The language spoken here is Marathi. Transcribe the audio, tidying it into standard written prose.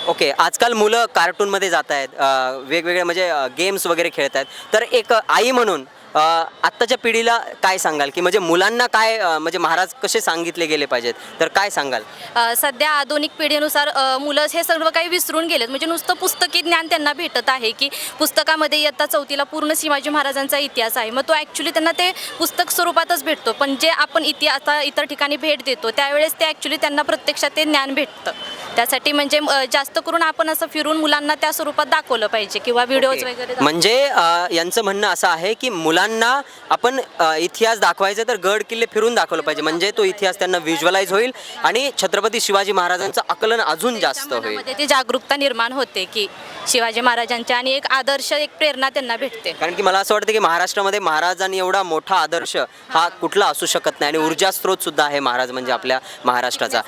ओके. आजकाल मुलं कार्टूनमध्ये जात आहेत, वेगवेगळे म्हणजे गेम्स वगैरे खेळत आहेत. तर एक आई म्हणून आत्ताच्या पिढीला काय सांगाल, की म्हणजे मुलांना काय म्हणजे महाराज कसे सांगितले गेले पाहिजेत, तर काय सांगाल? सध्या आधुनिक पिढीनुसार मुलं हे सर्व काही विसरून गेलेत. म्हणजे नुसतं पुस्तकी ज्ञान त्यांना भेटत आहे, की पुस्तकामध्ये इयत्ता 4थीला पूर्ण शिवाजी महाराजांचा इतिहास आहे. मग तो ॲक्च्युली त्यांना ते पुस्तक स्वरूपातच भेटतो. पण जे आपण आता इतर ठिकाणी भेट देतो त्यावेळेस ते ॲक्च्युली त्यांना प्रत्यक्षात ते ज्ञान भेटतं. त्यासाठी म्हणजे जास्त करून आपण असं फिरून मुलांना त्या स्वरूपात दाखवलं पाहिजे किंवा व्हिडिओज ओके. वगैरे म्हणजे यांचं म्हणणं असं आहे, की मुलांना आपण इतिहास दाखवायचा तर गड किल्ले फिरून दाखवलं पाहिजे. म्हणजे तो इतिहास त्यांना व्हिज्युअलाइज होईल आणि छत्रपती शिवाजी महाराजांचं आकलन अजून जास्त होईल. मनामध्ये ती जागरूकता निर्माण होते की शिवाजी महाराजांच्या आणि एक आदर्श एक प्रेरणा त्यांना भेटते. कारण की मला असं वाटतं की महाराष्ट्रामध्ये महाराजांनी एवढा मोठा आदर्श हा कुठला असू शकत नाही आणि ऊर्जा स्रोत सुद्धा आहे महाराज म्हणजे आपल्या महाराष्ट्राचा.